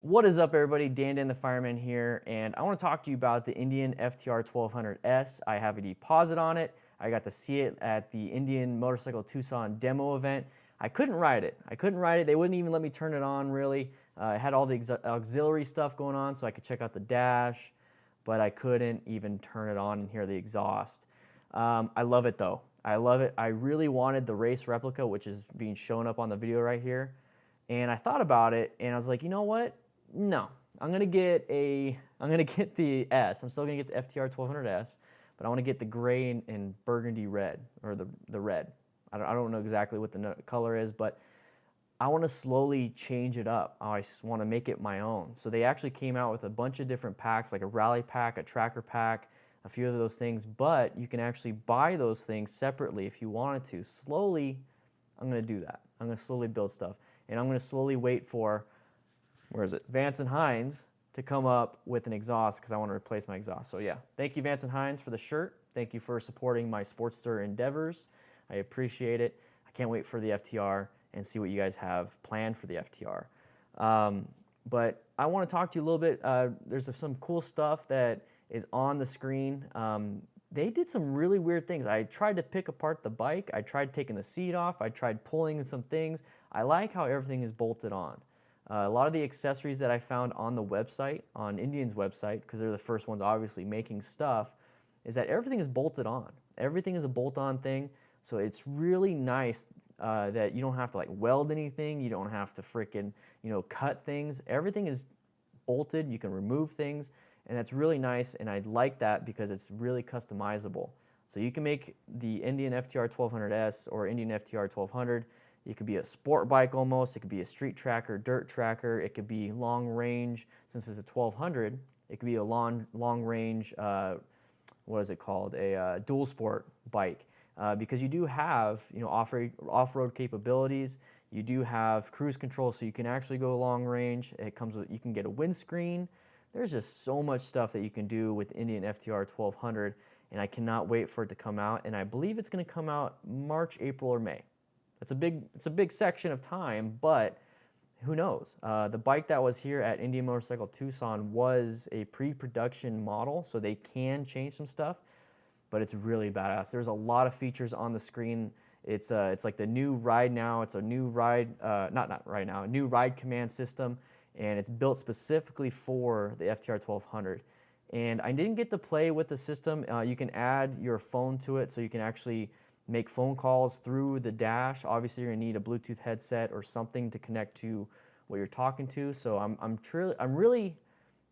What is up, everybody? DanDanTheFireman here, and I want to talk to you about the Indian FTR1200S. I have a deposit on it. I got to see it at the Indian Motorcycle Tucson demo event. I couldn't ride it. They wouldn't even let me turn it on, really. It had all the auxiliary stuff going on, so I could check out the dash, but I couldn't even turn it on and hear the exhaust. I love it, though. I love it. I really wanted the race replica, which is being shown up on the video right here. And I thought about it, and I was like, you know what? No, I'm gonna get the S. I'm still gonna get the FTR1200S, but I want to get the gray and burgundy red, or the red. I don't know exactly what the color is, but I want to slowly change it up. I want to make it my own. So they actually came out with a bunch of different packs, like a rally pack, a tracker pack, a few of those things. But you can actually buy those things separately if you wanted to. Slowly, I'm gonna do that. I'm gonna slowly build stuff, and I'm gonna slowly wait for, where is it, Vance and Hines to come up with an exhaust, because I want to replace my exhaust. So yeah, thank you, Vance and Hines, for the shirt. Thank you for supporting my Sportster endeavors. I appreciate it. I can't wait for the FTR and see what you guys have planned for the FTR. But I want to talk to you a little bit. There's some cool stuff that is on the screen. They did some really weird things. I tried to pick apart the bike. I tried taking the seat off. I tried pulling some things. I like how everything is bolted on. A lot of the accessories that I found on the website, on Indian's website, because they're the first ones obviously making stuff, is that everything is bolted on. Everything is a bolt-on thing, so it's really nice that you don't have to like weld anything. You don't have to freaking cut things. Everything is bolted. You can remove things, and that's really nice. And I like that because it's really customizable. So you can make the Indian FTR1200S or Indian FTR1200. It could be a sport bike almost. It could be a street tracker, dirt tracker. It could be long range. Since it's a 1200, it could be a long range, what is it called? A dual sport bike. Because you do have off-road capabilities. You do have cruise control, so you can actually go long range. It comes with, you can get a windscreen. There's just so much stuff that you can do with Indian FTR 1200, and I cannot wait for it to come out. And I believe it's going to come out March, April, or May. It's a big section of time, but who knows? The bike that was here at Indian Motorcycle Tucson was a pre-production model, so they can change some stuff, but it's really badass. There's a lot of features on the screen. It's like the new Ride Now. It's a new Ride, not Ride Now, a new Ride Command system, and it's built specifically for the FTR 1200. And I didn't get to play with the system. You can add your phone to it, so you can actually make phone calls through the dash. Obviously, you're gonna need a Bluetooth headset or something to connect to what you're talking to. So I'm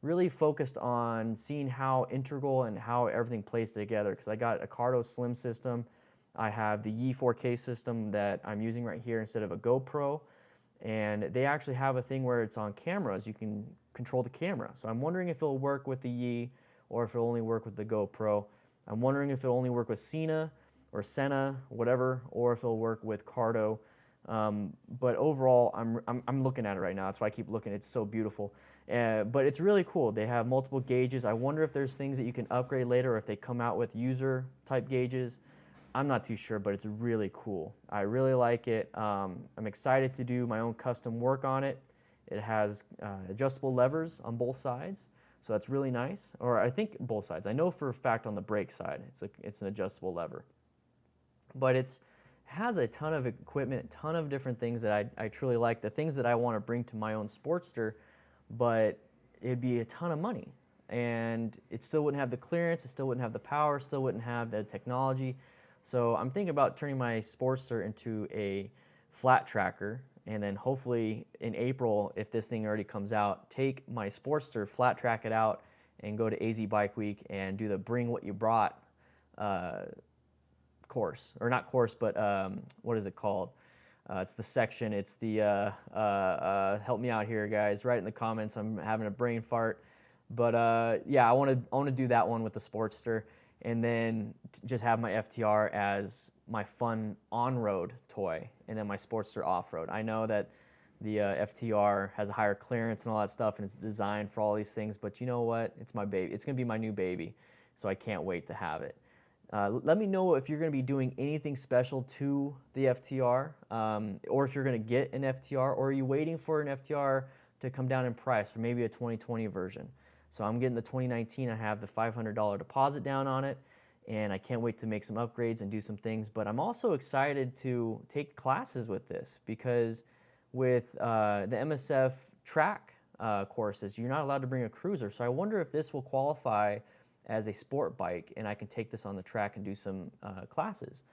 really focused on seeing how integral and how everything plays together, because I got a Cardo Slim system. I have the Yi 4K system that I'm using right here instead of a GoPro, and they actually have a thing where it's on cameras. You can control the camera. So I'm wondering if it'll work with the Yi or if it'll only work with the GoPro. I'm wondering if it'll only work with Cena or Senna, whatever, or if it'll work with Cardo. But overall, I'm looking at it right now. That's why I keep looking. It's so beautiful. But it's really cool. They have multiple gauges. I wonder if there's things that you can upgrade later, or if they come out with user-type gauges. I'm not too sure, but it's really cool. I really like it. I'm excited to do my own custom work on it. It has adjustable levers on both sides, so that's really nice. Or I think both sides. I know for a fact on the brake side, it's an adjustable lever. But it has a ton of equipment, a ton of different things that I truly like, the things that I want to bring to my own Sportster, but it'd be a ton of money. And it still wouldn't have the clearance, it still wouldn't have the power, still wouldn't have the technology. So I'm thinking about turning my Sportster into a flat tracker, and then hopefully in April, if this thing already comes out, take my Sportster, flat track it out, and go to AZ Bike Week and do the Bring What You Brought course, or not course, but what is it called? It's the section. It's the help me out here, guys. Write in the comments. I'm having a brain fart, but yeah, I want to do that one with the Sportster, and then just have my FTR as my fun on-road toy, and then my Sportster off-road. I know that the FTR has a higher clearance and all that stuff, and it's designed for all these things, but you know what? It's my baby. It's gonna be my new baby, so I can't wait to have it. Let me know if you're going to be doing anything special to the FTR, or if you're going to get an FTR, or are you waiting for an FTR to come down in price, or maybe a 2020 version. So I'm getting the 2019. I have the $500 deposit down on it, and I can't wait to make some upgrades and do some things. But I'm also excited to take classes with this, because with the MSF track courses, you're not allowed to bring a cruiser. So I wonder if this will qualify as a sport bike, and I can take this on the track and do some classes.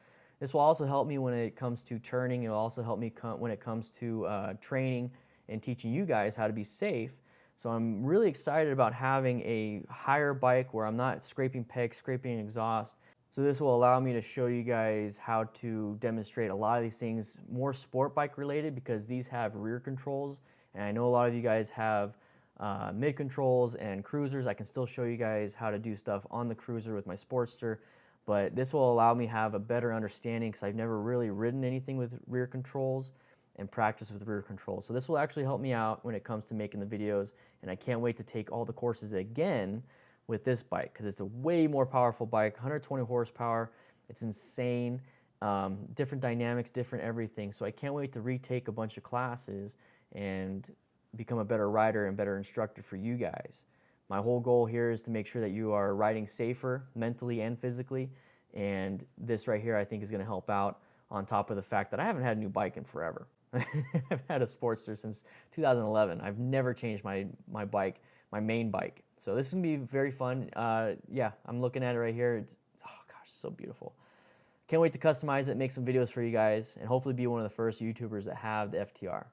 This will also help me when it comes to turning. It will also help me when it comes to training and teaching you guys how to be safe. So I'm really excited about having a higher bike where I'm not scraping pegs, scraping exhaust. So this will allow me to show you guys how to demonstrate a lot of these things more sport bike related, because these have rear controls, and I know a lot of you guys have mid controls and cruisers. I can still show you guys how to do stuff on the cruiser with my Sportster, but this will allow me to have a better understanding, because I've never really ridden anything with rear controls and practice with rear controls. So this will actually help me out when it comes to making the videos, and I can't wait to take all the courses again with this bike, because it's a way more powerful bike, 120 horsepower. It's insane, different dynamics, different everything. So I can't wait to retake a bunch of classes and become a better rider and better instructor for you guys. My whole goal here is to make sure that you are riding safer mentally and physically, and this right here I think is going to help out, on top of the fact that I haven't had a new bike in forever. I've had a Sportster since 2011. I've never changed my bike, my main bike. So this is going to be very fun. Yeah, I'm looking at it right here. It's, oh gosh, so beautiful. Can't wait to customize it, make some videos for you guys, and hopefully be one of the first YouTubers that have the FTR.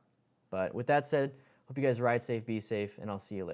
But with that said, hope you guys ride safe, be safe, and I'll see you later.